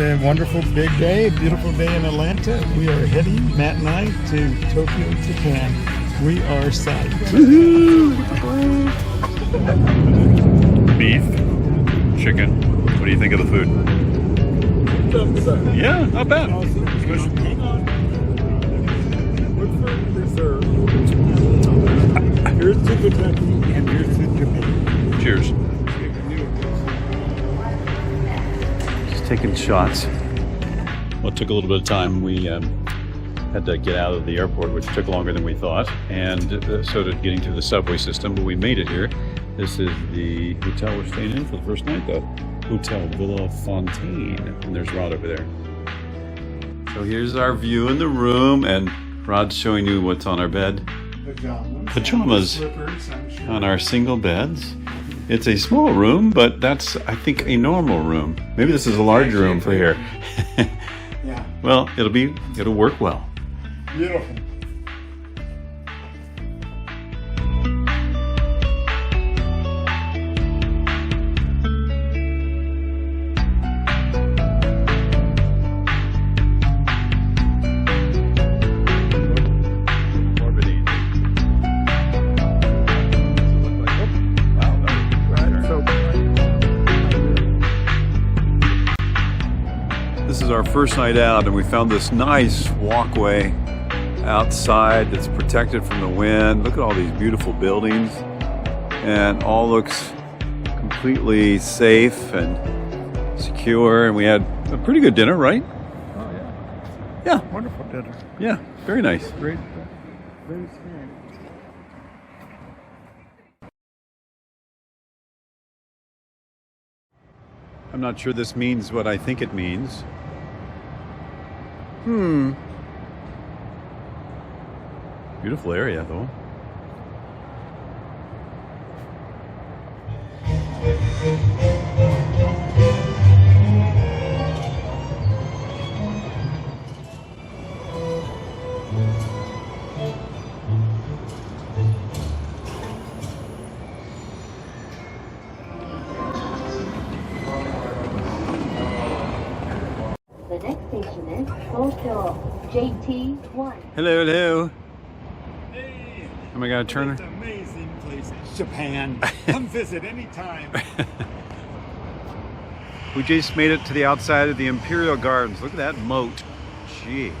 a wonderful big day, beautiful day in Atlanta. We are heading, Matt and I, to Tokyo, Japan. We are psyched. Beef, chicken. What do you think of the food? Yeah, not bad. Hang on. Look for reserve. Here's to Kentucky and here's to Japan. Cheers. Just taking shots. Well, it took a little bit of time. We had to get out of the airport, which took longer than we thought, and so did getting to the subway system, but we made it here. This is the hotel we're staying in for the first night, the Hotel Villa Fontaine, and there's Rod over there. So here's our view in the room, and Rod's showing you what's on our bed. Pajamas on our single beds. It's a small room, but that's, I think, a normal room. Maybe this is a large room for here. Yeah. Well, it'll work well. Beautiful. This is our first night out, and we found this nice walkway outside that's protected from the wind. Look at all these beautiful buildings, and all looks completely safe and secure. And we had a pretty good dinner, right? Oh, yeah. Yeah. Wonderful dinner. Yeah, very nice. Great experience. I'm not sure this means what I think it means. Beautiful area, though. The next station is Tokyo JT1. Hello, hello. Hey, Am I gonna turn it's her? an amazing place. Japan. Come visit anytime. We just made it to the outside of the Imperial Gardens. Look at that moat. Gee.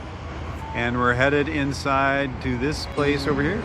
And we're headed inside to this place over here.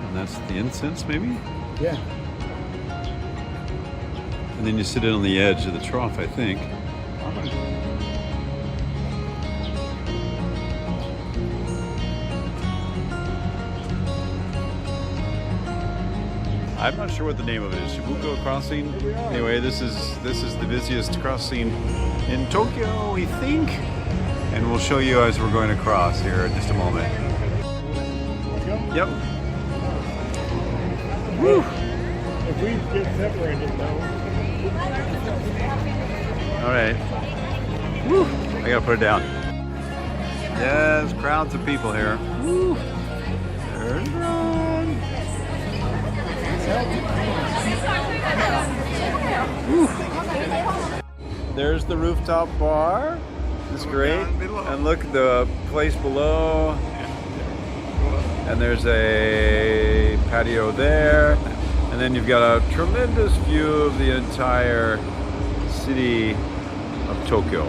And that's the incense, maybe? Yeah. And then you sit in on the edge of the trough, I think. I'm not sure what the name of it is. Shibuko Crossing. Anyway, this is the busiest crossing in Tokyo, we think. And we'll show you as we're going across here in just a moment. Yep. Woo. If we get separated, though. All right. Woo. I gotta put it down. Yes, crowds of people here. Woo. There's Ron. Woo. There's the rooftop bar. It's great. And look at the place below. And there's a patio there. And then you've got a tremendous view of the entire city of Tokyo.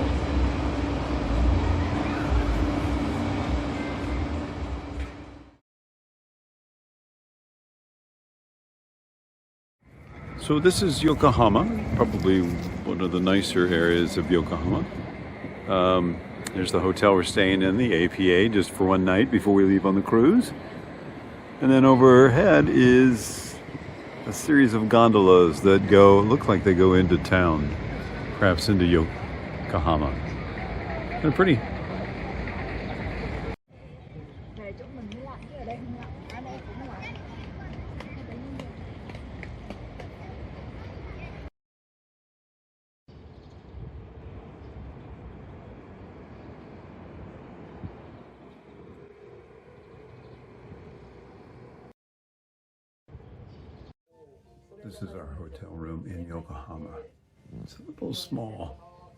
So this is Yokohama, probably one of the nicer areas of Yokohama. There's the hotel we're staying in, the APA, just for one night before we leave on the cruise. And then overhead is a series of gondolas that look like they go into town, perhaps into Yokohama. They're pretty. This is our hotel room in Yokohama. It's a little small.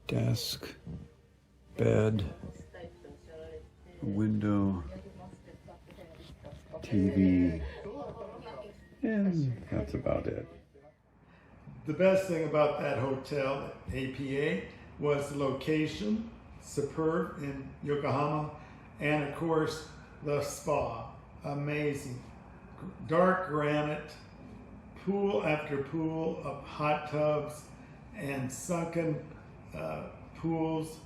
Desk, bed, window, TV, and that's about it. The best thing about that hotel, APA, was the location, superb in Yokohama, and of course the spa, amazing. Dark granite, pool after pool of hot tubs and sunken pools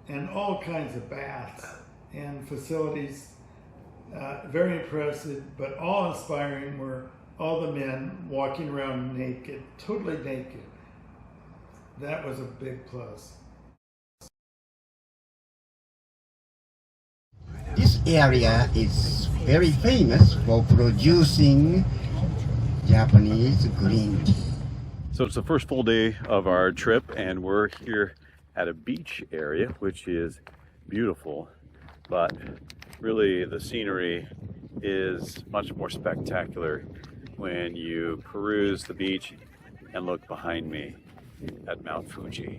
and all kinds of baths and facilities. Very impressive, but awe-inspiring were all the men walking around naked, totally naked. That was a big plus. This area is very famous for producing Japanese green tea. So it's the first full day of our trip, and we're here at a beach area, which is beautiful, but really the scenery is much more spectacular when you peruse the beach and look behind me at Mount Fuji.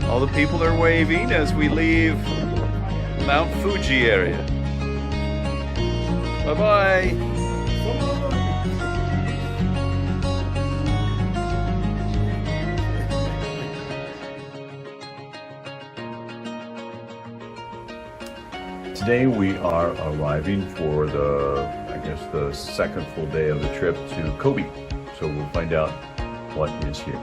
All the people are waving as we leave Mount Fuji area. Bye-bye. Today we are arriving for the second full day of the trip to Kobe. So we'll find out what is here.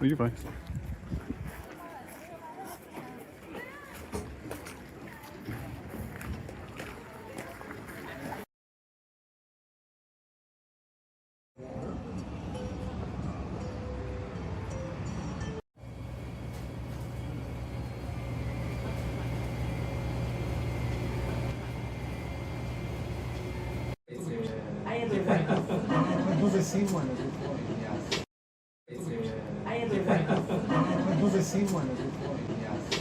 Oh, you're fine. Do the same one as before. Yes. Do the same one as before. Yes.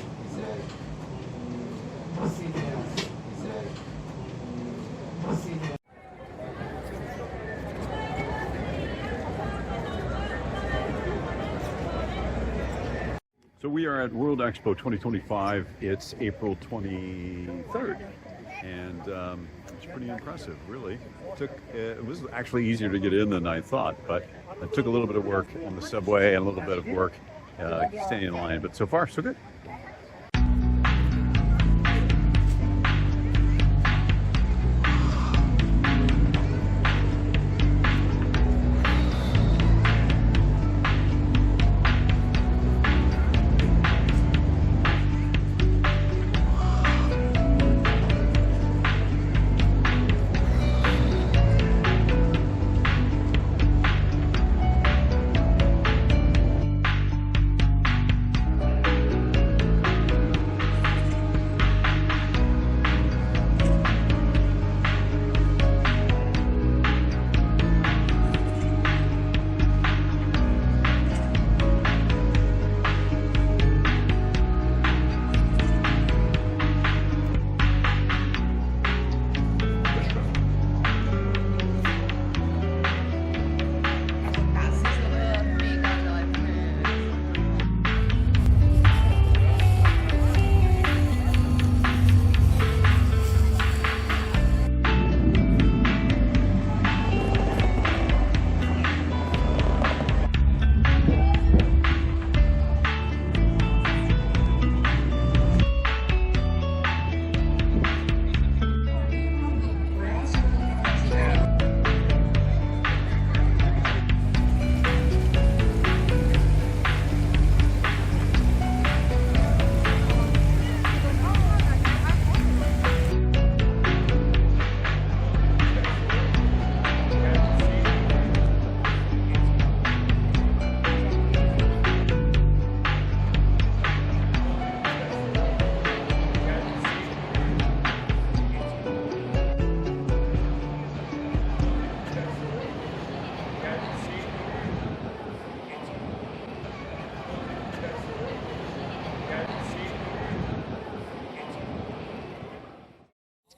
So we are at World Expo 2025. It's April 23rd, and it's pretty impressive, really. It was actually easier to get in than I thought, but it took a little bit of work on the subway and a little bit of work staying in line. But so far, so good.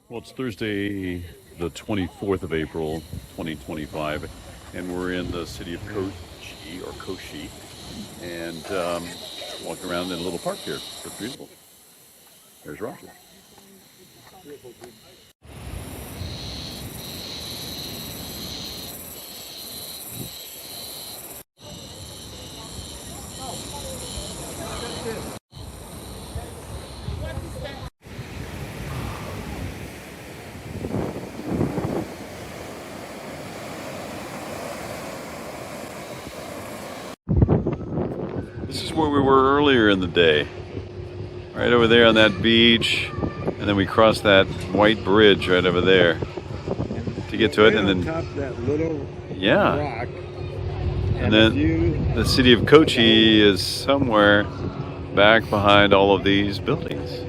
Well, it's Thursday, the 24th of April, 2025, and we're in the city of Kochi, and walking around in a little park here. It's beautiful. There's Roger. This is where we were earlier in the day. Right over there on that beach. And then we crossed that white bridge right over there to get to it. And then top that little yeah. rock. And then the city of Kochi is somewhere back behind all of these buildings.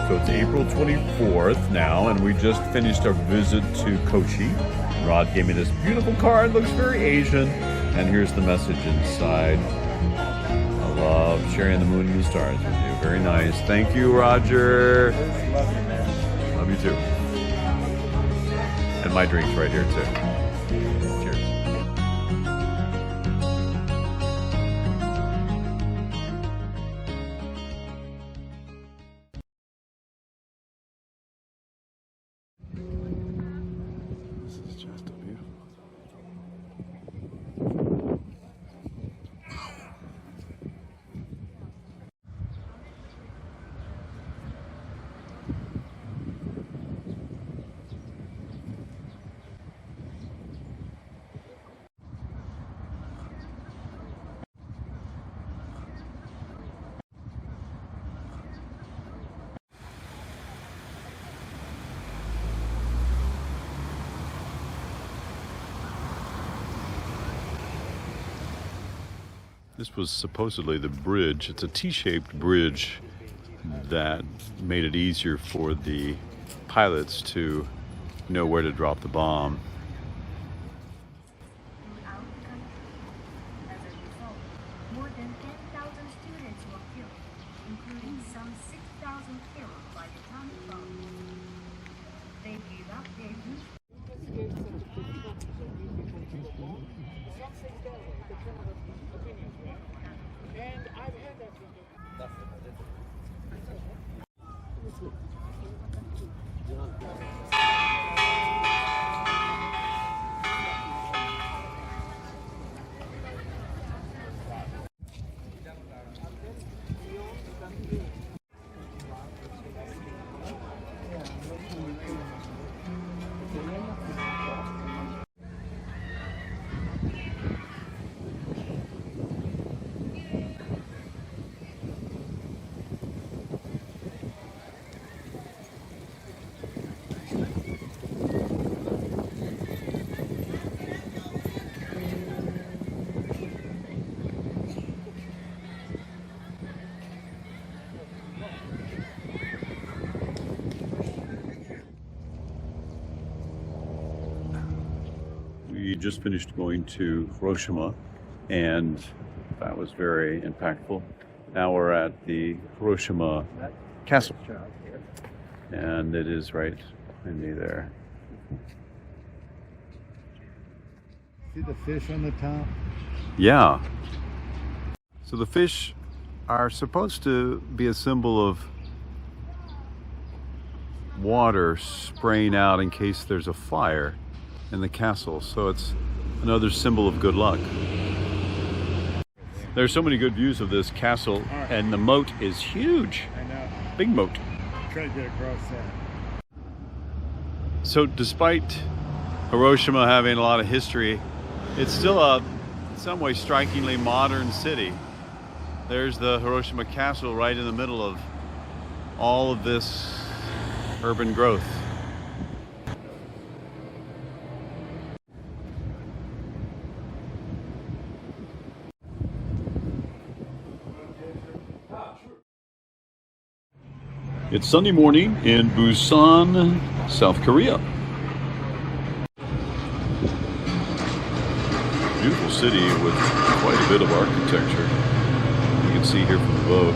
So it's April 24th now, and we just finished our visit to Kochi. Rod gave me this beautiful card, looks very Asian, and here's the message inside. I love sharing the moon and the stars with you. Very nice. Thank you, Roger. Love you, man. Love you too. And my drink's right here too. This was supposedly the bridge. It's a T-shaped bridge that made it easier for the pilots to know where to drop the bomb. throughout the country. As a result, more than 10,000 students were killed, including some 6,000 killed by the atomic bomb. They gave up their youth. We just finished going to Hiroshima, and that was very impactful. Now we're at the Hiroshima Castle, and it is right behind me there. See the fish on the top? Yeah. So the fish are supposed to be a symbol of water spraying out in case there's a fire in the castle. So it's another symbol of good luck. There's so many good views of this castle, and the moat is huge. I know. Big moat. Try to get across that. So despite Hiroshima having a lot of history, it's still a, in some way, strikingly modern city. There's the Hiroshima Castle right in the middle of all of this urban growth. It's Sunday morning in Busan, South Korea. Beautiful city with quite a bit of architecture. You can see here from the boat.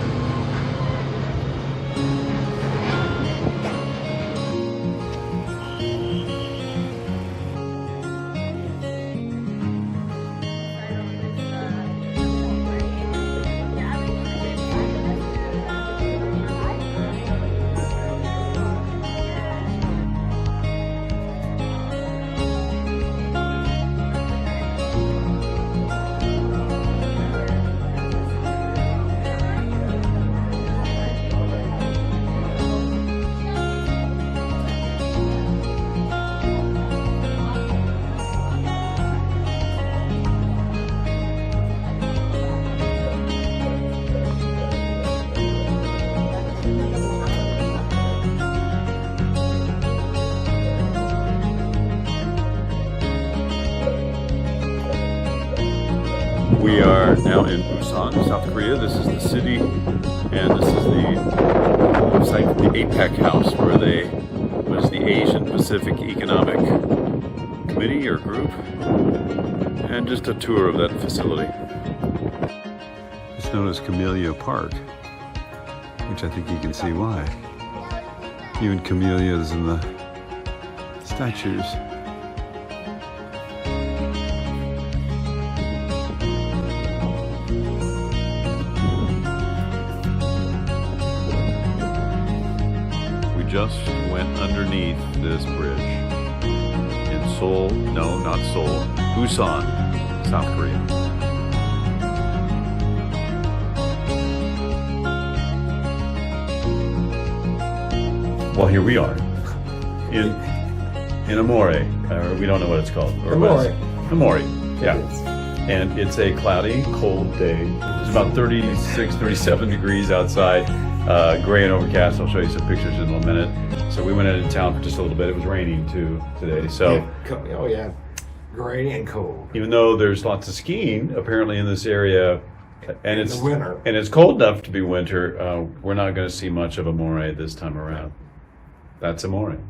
We are now in Busan, South Korea. This is the city, and this is the site of the APEC House, where was the Asian Pacific Economic Committee or group, and just a tour of that facility. It's known as Camellia Park, which I think you can see why. Even camellias in the statues. Just went underneath this bridge in Seoul, no, not Seoul, Busan, South Korea. Well, here we are in Amore, or we don't know what it's called. Or Amore. Amore, yeah. And it's a cloudy, cold day. It's about 36, 37 degrees outside. Gray and overcast. I'll show you some pictures in a minute. So we went into town for just a little bit. It was raining too today. So Oh yeah, gray and cold. even though there's lots of skiing apparently in this area, And in it's the winter. and it's cold enough to be winter. We're not going to see much of Amore this time around. That's Amore.「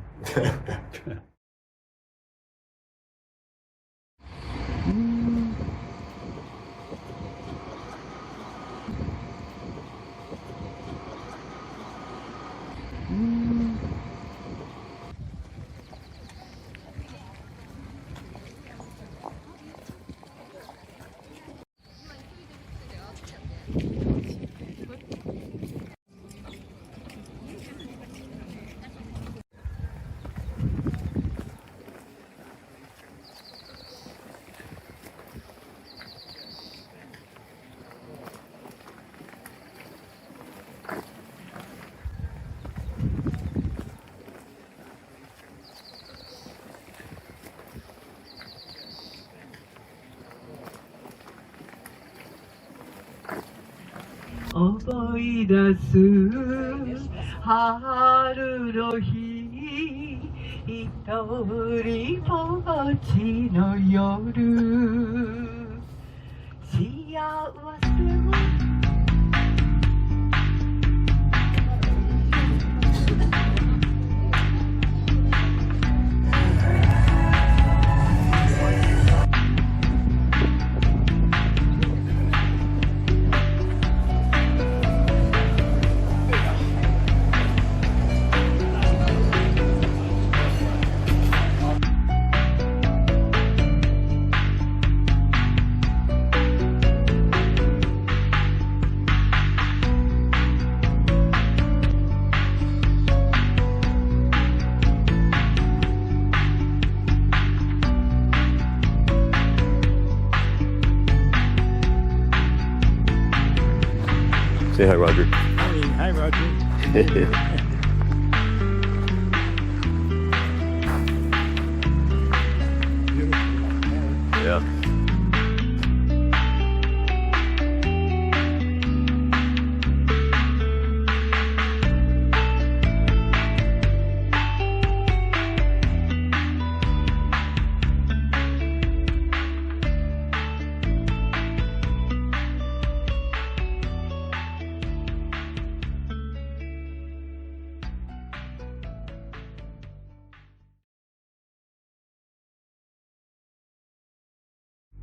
思い出す春の日」「一人ぼっちの夜」「幸せを」Say hi, Roger. Hi, Roger. Yeah.